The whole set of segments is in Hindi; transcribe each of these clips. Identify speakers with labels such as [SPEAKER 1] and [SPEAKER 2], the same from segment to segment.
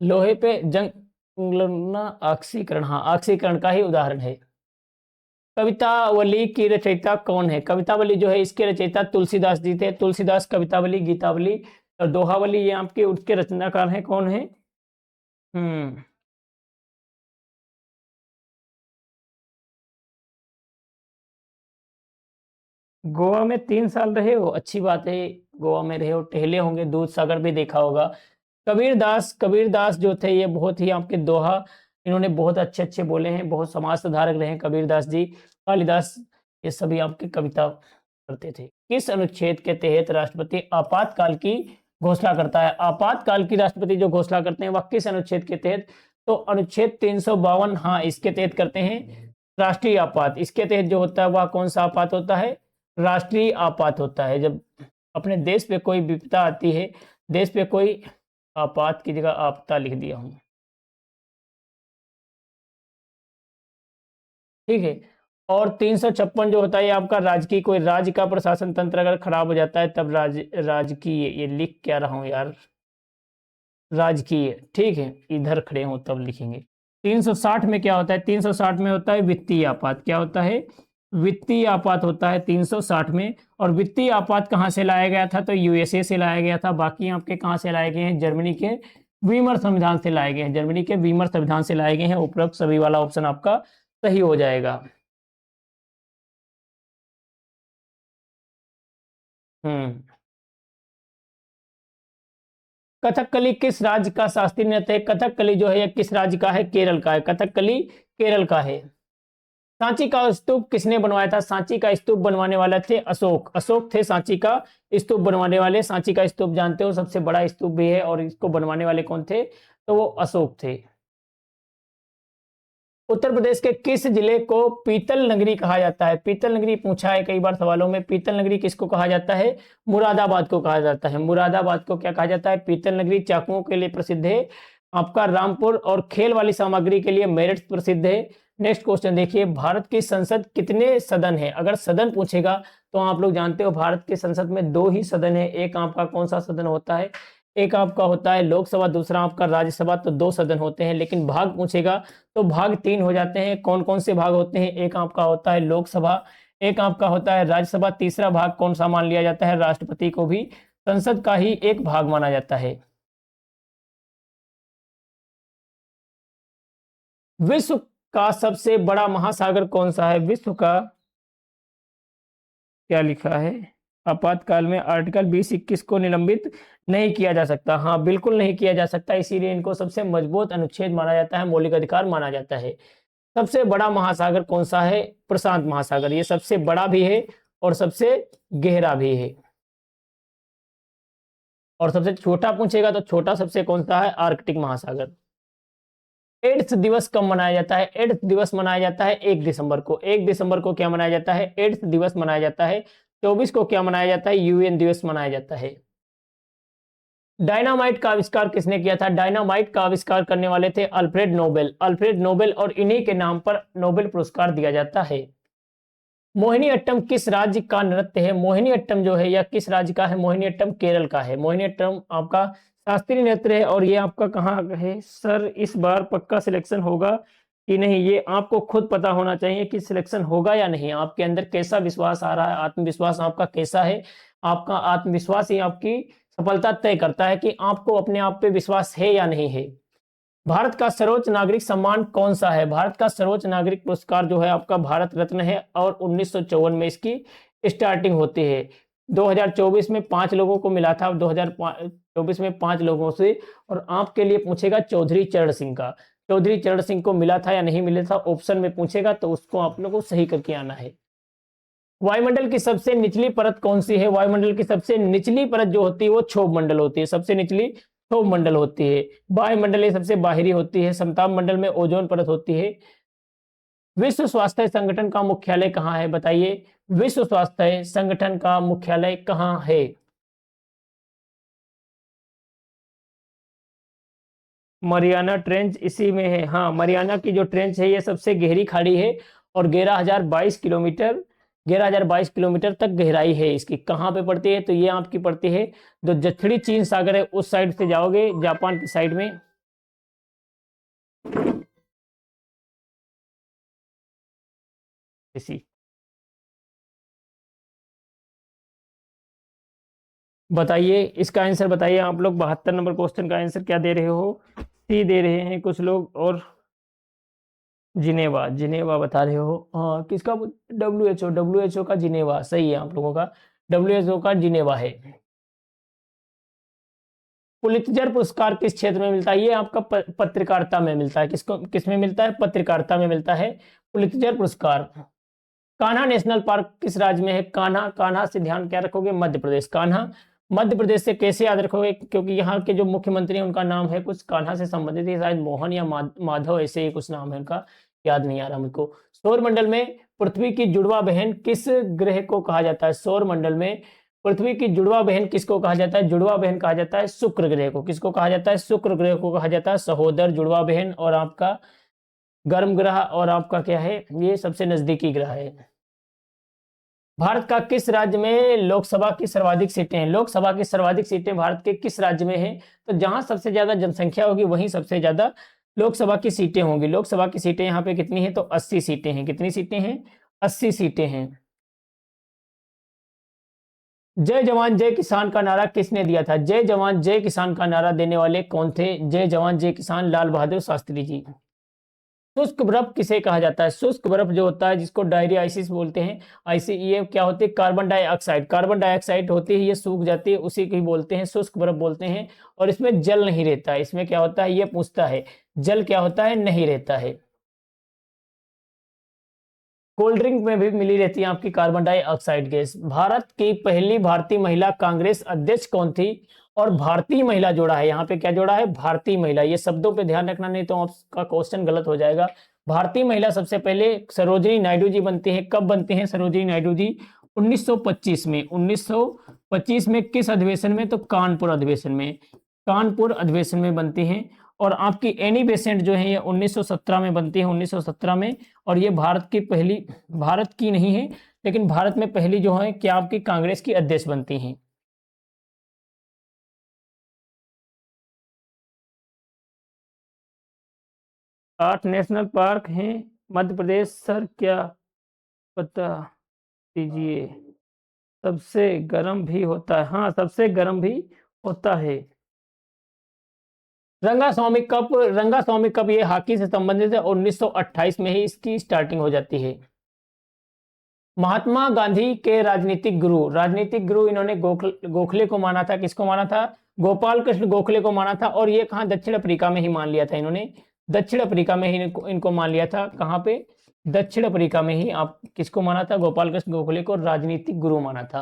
[SPEAKER 1] लोहे पे जंग उगलना ऑक्सीकरण, हाँ ऑक्सीकरण का ही उदाहरण है। कवितावली की रचयिता कौन है? कवितावली जो है इसके रचयिता तुलसीदास जी थे। तुलसीदास कवितावली, गीतावली और दोहावली ये आपके उसके रचनाकार हैं। कौन है? हम्म। गोवा में 3 साल रहे हो, अच्छी बात है। गोवा में रहे हो, टहले होंगे, दूध सागर भी देखा होगा। कबीरदास, कबीरदास जो थे ये बहुत ही आपके दोहा इन्होंने बहुत अच्छे अच्छे बोले हैं, बहुत समाज सुधारक रहे हैं कबीरदास जी। कालिदास, ये सभी आपकी कविता करते थे। किस अनुच्छेद के तहत राष्ट्रपति आपातकाल की घोषणा करता है? आपातकाल की राष्ट्रपति जो घोषणा करते हैं वह किस अनुच्छेद के तहत? तो अनुच्छेद 352, हाँ इसके तहत करते हैं। राष्ट्रीय आपात, इसके तहत जो होता है वह कौन सा आपात होता है? राष्ट्रीय आपात होता है। जब अपने देश पे कोई विपदा आती है, देश पे कोई आपात की जगह आपदा लिख दिया हूं, ठीक है। और 356 जो होता है आपका राजकीय, कोई राज्य का प्रशासन तंत्र अगर खराब हो जाता है तब राजकीय, ये लिख क्या रहा हूं यार, राजकीय, ठीक है, इधर खड़े हो तब लिखेंगे। 360 में क्या होता है? 360 में होता है वित्तीय आपात। क्या होता है? वित्तीय आपात होता है 360 में। और वित्तीय आपात कहां से लाया गया था? तो यूएसए से लाया गया था। बाकी आपके कहां से लाए गए हैं? जर्मनी के वीमर संविधान से लाए गए हैं। जर्मनी के वीमर संविधान से लाए गए हैं। उपरोक्त सभी वाला ऑप्शन आपका सही हो जाएगा। हम्म। कथकली किस राज्य का शास्त्रीय नृत्य है? कथकली जो है यह किस राज्य का है? केरल का है। कथकली केरल का है। सांची का स्तूप किसने बनवाया था? सांची का स्तूप बनवाने वाले थे अशोक। अशोक थे सांची का स्तूप बनवाने वाले। सांची का स्तूप जानते हो सबसे बड़ा स्तूप भी है, और इसको बनवाने वाले कौन थे? तो वो अशोक थे। उत्तर प्रदेश के किस जिले को पीतल नगरी कहा जाता है? पीतल नगरी पूछा है कई बार सवालों में। पीतल नगरी किसको कहा जाता है? मुरादाबाद को कहा जाता है। मुरादाबाद को क्या कहा जाता है? पीतल नगरी। चाकुओं के लिए प्रसिद्ध है आपका रामपुर, और खेल वाली सामग्री के लिए मेरठ प्रसिद्ध है। नेक्स्ट क्वेश्चन देखिए, भारत की संसद कितने सदन है? अगर सदन पूछेगा तो आप लोग जानते हो भारत की संसद में 2 ही सदन है। एक आपका कौन सा सदन होता है? एक आपका होता है लोकसभा, दूसरा आपका राज्यसभा। तो 2 सदन होते हैं। लेकिन भाग पूछेगा तो भाग 3 हो जाते हैं। कौन कौन से भाग होते हैं? एक आपका होता है लोकसभा, एक आपका होता है राज्यसभा, तीसरा भाग कौन सा मान लिया जाता है? राष्ट्रपति को भी संसद का ही एक भाग माना जाता है। विश्व का सबसे बड़ा महासागर कौन सा है? विश्व का, क्या लिखा है? आपातकाल में आर्टिकल 20-21 को निलंबित नहीं किया जा सकता। हाँ बिल्कुल नहीं किया जा सकता, इसीलिए इनको सबसे मजबूत अनुच्छेद माना जाता है, मौलिक अधिकार माना जाता है। सबसे बड़ा महासागर कौन सा है? प्रशांत महासागर। ये सबसे बड़ा भी है और सबसे गहरा भी है। और सबसे छोटा पूछेगा तो छोटा सबसे कौन सा है? आर्कटिक महासागर। एड्स दिवस कब मनाया जाता है? एड्स दिवस मनाया जाता है 1 दिसंबर को। 1 दिसंबर को क्या मनाया जाता है? एड्स दिवस मनाया जाता है। 24 को क्या मनाया जाता है? यूएन दिवस मनाया जाता है। डायनामाइट का आविष्कार किसने किया था? डायनामाइट का आविष्कार करने वाले थे अल्फ्रेड नोबेल। अल्फ्रेड नोबेल, और इन्हीं के नाम पर नोबेल पुरस्कार दिया जाता है। मोहिनीअट्टम किस राज्य का नृत्य है? मोहिनीअट्टम जो है यह किस राज्य का है? मोहिनीअट्टम केरल का है। मोहिनीअट्टम आपका शास्त्रीय नृत्य है। और ये आपका कहाँ है? सर इस बार पक्का सिलेक्शन होगा कि नहीं, ये आपको खुद पता होना चाहिए कि सिलेक्शन होगा या नहीं। आपके अंदर कैसा विश्वास आ रहा है, आत्मविश्वास आपका कैसा है? आपका आत्मविश्वास ही आपकी सफलता तय करता है कि आपको अपने आप पे विश्वास है या नहीं है। भारत का सर्वोच्च नागरिक सम्मान कौन सा है? भारत का सर्वोच्च नागरिक पुरस्कार जो है आपका भारत रत्न है, और 1954 में इसकी स्टार्टिंग होती है। 2024 में 5 लोगों को मिला था, 2024 में 5 लोगों से। और आपके लिए पूछेगा चौधरी चरण सिंह का, चौधरी चरण सिंह को मिला था या नहीं मिला था, ऑप्शन में पूछेगा तो उसको आप लोगों को सही करके आना है। वायुमंडल की सबसे निचली परत कौन सी है? वायुमंडल की सबसे निचली परत जो होती है वो क्षोभ मंडल होती है। सबसे निचली क्षोभ मंडल होती है। वायुमंडल ये सबसे बाहरी होती है। समताप मंडल में ओजोन परत होती है। विश्व स्वास्थ्य संगठन का मुख्यालय कहाँ है? बताइए, विश्व स्वास्थ्य संगठन का मुख्यालय कहाँ है? मरियाना ट्रेंच इसी में है। हाँ, मरियाना की जो ट्रेंच है ये सबसे गहरी खाड़ी है, और 11,022 किलोमीटर, 11,022 किलोमीटर तक गहराई है इसकी। कहाँ पे पड़ती है? तो ये आपकी पड़ती है जो दक्षिणी चीन सागर है उस साइड से जाओगे, जापान की साइड में, इसी बताइए इसका आंसर बताइए आप लोग। 72 नंबर क्वेश्चन का आंसर क्या दे रहे हो? सी दे रहे हैं कुछ लोग और जिनेवा, जिनेवा बता रहे हो। हाँ किसका? डब्ल्यू एच ओ का जिनेवा सही है आप लोगों का। डब्ल्यू एच ओ का जिनेवा है। पुलित्जर पुरस्कार किस क्षेत्र में मिलता है? ये आपका पत्रकारिता में मिलता है। किसको किस में मिलता है? पत्रकारिता में मिलता है पुलित्जर पुरस्कार। कान्हा नेशनल पार्क किस राज्य में है? कान्हा, कान्हा से ध्यान क्या रखोगे? मध्य प्रदेश। कान्हा मध्य प्रदेश से कैसे याद रखोगे? क्योंकि यहाँ के जो मुख्यमंत्री हैं उनका नाम है कुछ कान्हा से संबंधित है, शायद मोहन या माधव ऐसे ही कुछ नाम है उनका, याद नहीं आ रहा मुझको। सौरमंडल में पृथ्वी की जुड़वा बहन किस ग्रह को कहा जाता है? सौरमंडल में पृथ्वी की जुड़वा बहन किसको कहा जाता है? जुड़वा बहन कहा जाता है शुक्र ग्रह को। किसको कहा जाता है? शुक्र ग्रह को कहा जाता है सहोदर, जुड़वा बहन और आपका गर्म ग्रह और आपका क्या है, ये सबसे नजदीकी ग्रह है। भारत का किस राज्य में लोकसभा की सर्वाधिक सीटें हैं? लोकसभा की सर्वाधिक सीटें भारत के किस राज्य में हैं? तो जहां सबसे ज्यादा जनसंख्या होगी वहीं सबसे ज्यादा लोकसभा की सीटें होंगी। लोकसभा की सीटें यहाँ पे कितनी है? तो 80 सीटें हैं। कितनी सीटें हैं? 80 सीटें हैं। जय जवान जय किसान का नारा किसने दिया था? जय जवान जय किसान का नारा देने वाले कौन थे? जय जवान जय किसान, लाल बहादुर शास्त्री जी। शुष्क बर्फ किसे कहा जाता है? शुष्क बर्फ जो होता है जिसको डायरियासिस बोलते हैं, ऐसे ये क्या होती है? कार्बन डाइऑक्साइड, कार्बन डाइऑक्साइड होती है, ये सूख जाती है, उसी को ही बोलते हैं शुष्क बर्फ बोलते हैं। और इसमें जल नहीं रहता है। इसमें क्या होता है? ये पूछता है जल क्या होता है? नहीं रहता है। कोल्ड ड्रिंक में भी मिली रहती है आपकी कार्बन डाइऑक्साइड गैस। भारत की पहली भारतीय महिला कांग्रेस अध्यक्ष कौन थी? और भारतीय महिला जोड़ा है, यहाँ पे क्या जोड़ा है? भारतीय महिला। ये शब्दों पे ध्यान रखना नहीं तो आपका क्वेश्चन गलत हो जाएगा। भारतीय महिला सबसे पहले सरोजिनी नायडू जी बनती है। कब बनती हैं सरोजिनी नायडू जी? 1925 में। 1925 में किस अधिवेशन में? तो कानपुर अधिवेशन में। कानपुर अधिवेशन में बनती हैं। और आपकी एनी बेसेंट जो है ये 1917 में बनती है, 1917 में। और ये भारत की पहली, भारत की नहीं है लेकिन भारत में पहली जो है क्या आपकी कांग्रेस की अध्यक्ष बनती हैं। 8 नेशनल पार्क हैं मध्य प्रदेश। सर क्या बता दीजिए? सबसे गर्म भी होता है? हाँ सबसे गर्म भी होता है। रंगास्वामी कप ये हॉकी से संबंधित है। 1928 में ही इसकी स्टार्टिंग हो जाती है। महात्मा गांधी के राजनीतिक गुरु इन्होंने गोखले को माना था। किसको माना था? गोपाल कृष्ण गोखले को माना था। और ये कहाँ? दक्षिण अफ्रीका में ही मान लिया था इन्होंने। दक्षिण अफ्रीका में ही इनको मान लिया था। कहाँ पे? दक्षिण अफ्रीका में ही। आप किसको माना था? गोपाल कृष्ण गोखले को राजनीतिक गुरु माना था।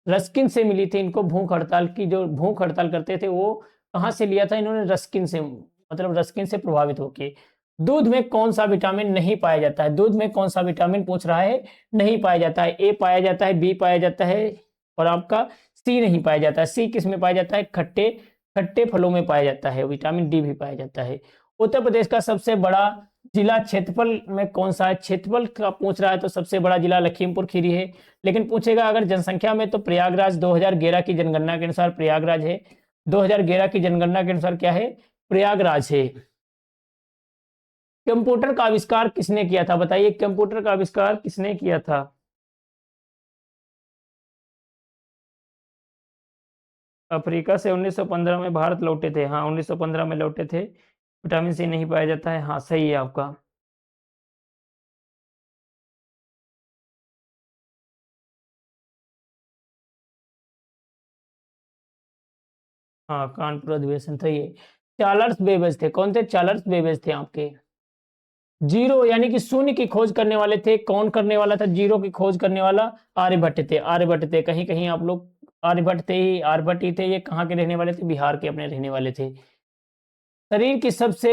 [SPEAKER 1] रस्किन से मिली थी इनको भूख हड़ताल की, जो भूख हड़ताल करते थे वो कहाँ से लिया था इन्होंने? रस्किन से, मतलब रस्किन से प्रभावित होके। दूध में कौन सा विटामिन नहीं पाया जाता है? दूध में कौन सा विटामिन पूछ रहा है? नहीं पाया जाता है। ए पाया जाता है, बी पाया जाता है और आपका सी नहीं पाया जाता है। सी किस में पाया जाता है? खट्टे खट्टे फलों में पाया जाता है। विटामिन डी भी पाया जाता है। उत्तर प्रदेश का सबसे बड़ा जिला क्षेत्रफल में कौन सा है? क्षेत्रफल का पूछ रहा है तो सबसे बड़ा जिला लखीमपुर खीरी है। लेकिन पूछेगा अगर जनसंख्या में तो प्रयागराज 2011 की जनगणना के अनुसार प्रयागराज है। 2011 की जनगणना के अनुसार क्या है? प्रयागराज है। कंप्यूटर का आविष्कार किसने किया था? बताइए कंप्यूटर का आविष्कार किसने किया था? अफ्रीका से 1915 में भारत लौटे थे। हाँ 1915 में लौटे थे। विटामिन सी नहीं पाया जाता है। हाँ सही है आपका। हाँ कानपुर अधिवेशन सही है। चार्ल्स बेबेज थे। कौन थे? चार्ल्स बेबेज थे आपके। जीरो यानी कि शून्य की खोज करने वाले थे। कौन करने वाला था जीरो की खोज करने वाला? आर्यभट्ट थे। आर्यभट्ट थे। कहीं कहीं आप लोग आर्यभट्ट थे ही, आर्यभट्ट ही थे। ये कहाँ के रहने वाले थे? बिहार के अपने रहने वाले थे। शरीर की सबसे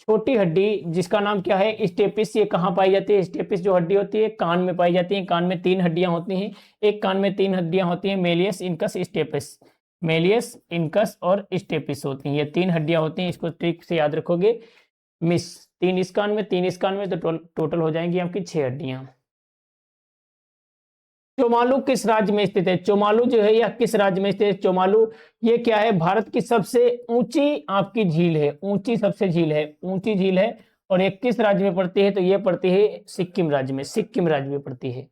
[SPEAKER 1] छोटी हड्डी जिसका नाम क्या है? स्टेपिस। ये कहाँ पाई जाती है? स्टेपिस जो हड्डी होती है कान में पाई जाती है। कान में 3 हड्डियां होती हैं। एक कान में 3 हड्डियां होती हैं, malleus, incus, stapes. Malleus, incus और स्टेपिस होती हैं। ये 3 हड्डियां होती हैं। इसको ट्रिक से याद रखोगे। मिस 3 इस कान में 3 इस कान में, तो टोटल हो जाएंगी आपकी 6 हड्डियां। चोमालू किस राज्य में स्थित है? चोमालू जो है यह किस राज्य में स्थित है? चोमालू ये क्या है? भारत की सबसे ऊंची आपकी झील है। ऊंची सबसे झील है, ऊंची झील है। और ये किस राज्य में पड़ती है? तो ये पड़ती है सिक्किम राज्य में, सिक्किम राज्य में पड़ती है।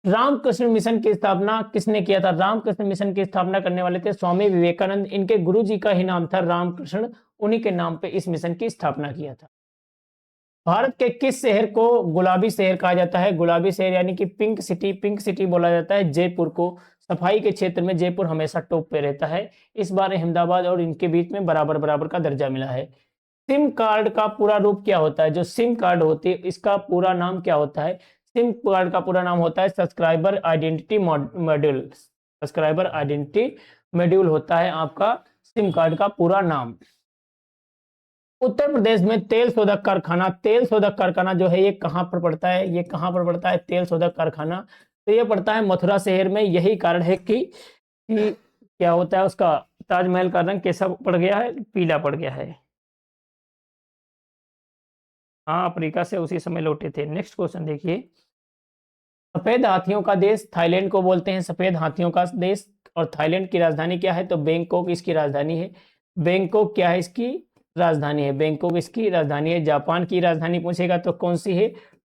[SPEAKER 1] रामकृष्ण मिशन की स्थापना किसने किया था? रामकृष्ण मिशन की स्थापना करने वाले थे स्वामी विवेकानंद। इनके गुरुजी का ही नाम था रामकृष्ण, उन्हीं के नाम पे इस मिशन की स्थापना किया था। भारत के किस शहर को गुलाबी शहर कहा जाता है? गुलाबी शहर यानी कि पिंक सिटी, पिंक सिटी बोला जाता है जयपुर को। सफाई के क्षेत्र में जयपुर हमेशा टॉप पे रहता है। इस बार अहमदाबाद और इनके बीच में बराबर बराबर का दर्जा मिला है। सिम कार्ड का पूरा रूप क्या होता है? जो सिम कार्ड होती है इसका पूरा नाम क्या होता है? सिम कार्ड का पूरा नाम होता है subscriber identity module. Subscriber identity module होता है आपका सिम कार्ड का पूरा नाम। उत्तर प्रदेश में तेल शोधक कारखाना, तेल शोधक कारखाना जो है ये कहां पर पड़ता है? ये कहां पर पड़ता है तेल शोधक कारखाना? तो ये पड़ता है मथुरा शहर में। यही कारण है कि क्या होता है उसका ताजमहल का रंग कैसा पड़ गया है? पीला पड़ गया है। हाँ, अफ्रीका से उसी समय लौटे थे। नेक्स्ट क्वेश्चन देखिए, सफेद हाथियों का देश थाईलैंड को बोलते हैं, सफेद हाथियों का देश। और थाईलैंड की राजधानी क्या है? तो बैंकॉक इसकी राजधानी है। बैंकॉक क्या है इसकी राजधानी है? बैंकॉक इसकी राजधानी है। जापान की राजधानी पूछेगा तो कौन सी है?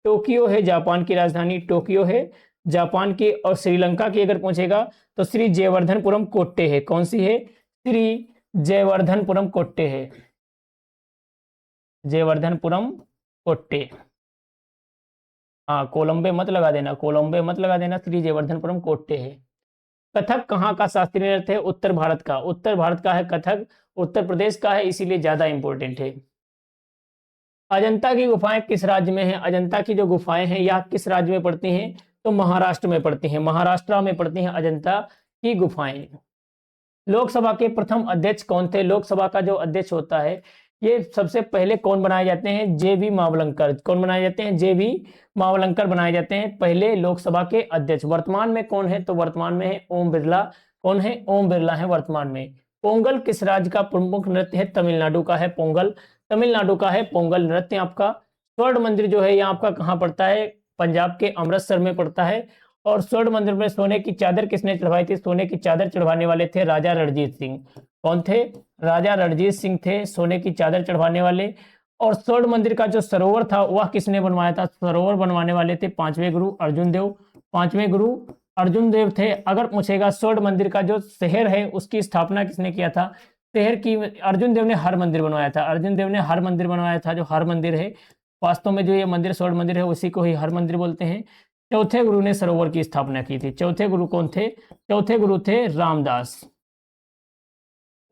[SPEAKER 1] टोक्यो है जापान की राजधानी, टोक्यो है जापान की। और श्रीलंका की अगर पूछेगा तो श्री जयवर्धनपुरम कोट्टे है। कौन सी है? श्री जयवर्धनपुरम कोट्टे है, जयवर्धनपुरम कोट्टे। हाँ, कोलंबे मत लगा देना, कोलंबे मत लगा देना, श्री जयवर्धनपुरम कोट्टे है। कथक कहाँ का शास्त्रीय नृत्य है? उत्तर भारत का, उत्तर भारत का है कथक, उत्तर प्रदेश का है, इसीलिए ज्यादा इंपॉर्टेंट है। अजंता की गुफाएं किस राज्य में है? अजंता की जो गुफाएं हैं यह किस राज्य में पड़ती हैं? तो महाराष्ट्र में पड़ती हैं, महाराष्ट्र में पड़ती हैं अजंता की गुफाएं। लोकसभा के प्रथम अध्यक्ष कौन थे? लोकसभा का जो अध्यक्ष होता है ये सबसे पहले कौन बनाए जाते हैं? जे.बी. मावलंकर। कौन बनाए जाते हैं? जे.बी. मावलंकर बनाए जाते हैं पहले लोकसभा के अध्यक्ष। वर्तमान में कौन है? तो वर्तमान में है ओम बिरला। कौन है? ओम बिरला है वर्तमान में। पोंगल किस राज्य का प्रमुख नृत्य है? तमिलनाडु का है पोंगल, तमिलनाडु का है पोंगल नृत्य आपका। स्वर्ण मंदिर जो है ये आपका कहाँ पड़ता है? पंजाब के अमृतसर में पड़ता है। और स्वर्ण मंदिर में सोने की चादर किसने चढ़वाई थी? सोने की चादर चढ़वाने वाले थे राजा रणजीत सिंह। कौन थे? राजा रणजीत सिंह थे सोने की चादर चढ़वाने वाले। और स्वर्ण मंदिर का जो सरोवर था वह किसने बनवाया था? सरोवर बनवाने वाले थे पांचवें गुरु अर्जुन देव, पांचवें गुरु अर्जुन देव थे। अगर पूछेगा स्वर्ण मंदिर का जो शहर है उसकी स्थापना किसने किया था? शहर की अर्जुन देव ने हर मंदिर बनवाया था, अर्जुन देव ने हर मंदिर बनवाया था। जो हर मंदिर है वास्तव में जो ये मंदिर स्वर्ण मंदिर है उसी को ही हर मंदिर बोलते हैं। चौथे गुरु ने सरोवर की स्थापना की थी। चौथे गुरु कौन थे? चौथे गुरु थे रामदास।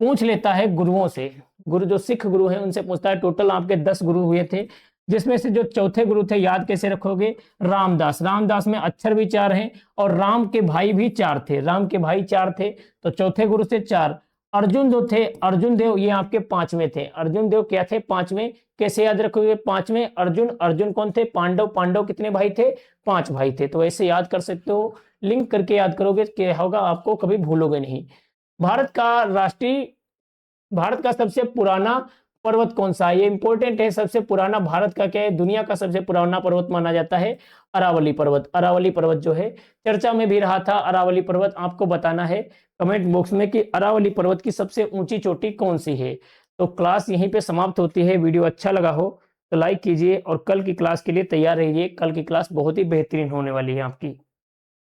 [SPEAKER 1] पूछ लेता है गुरुओं से, गुरु जो सिख गुरु हैं उनसे पूछता है। टोटल आपके 10 गुरु हुए थे, जिसमें से जो चौथे गुरु थे याद कैसे रखोगे? रामदास। रामदास में अक्षर भी 4 हैं और राम के भाई भी 4 थे, राम के भाई 4 थे, तो चौथे गुरु से 4। अर्जुन जो थे, अर्जुन देव ये आपके 5वें थे। अर्जुन देव क्या थे? 5वें। कैसे याद रखोगे 5वें? अर्जुन, अर्जुन कौन थे? पांडव, पांडव कितने भाई थे? 5 भाई थे। तो ऐसे याद कर सकते हो, लिंक करके याद करोगे क्या होगा आपको, कभी भूलोगे नहीं। भारत का सबसे पुराना पर्वत कौन सा है? ये इंपॉर्टेंट है। सबसे पुराना भारत का क्या है? दुनिया का सबसे पुराना पर्वत माना जाता है अरावली पर्वत। अरावली पर्वत जो है चर्चा में भी रहा था। अरावली पर्वत आपको बताना है कमेंट बॉक्स में कि अरावली पर्वत की सबसे ऊंची चोटी कौन सी है। तो क्लास यहीं पे समाप्त होती है। वीडियो अच्छा लगा हो तो लाइक कीजिए और कल की क्लास के लिए तैयार रहिए। कल की क्लास बहुत ही बेहतरीन होने वाली है आपकी।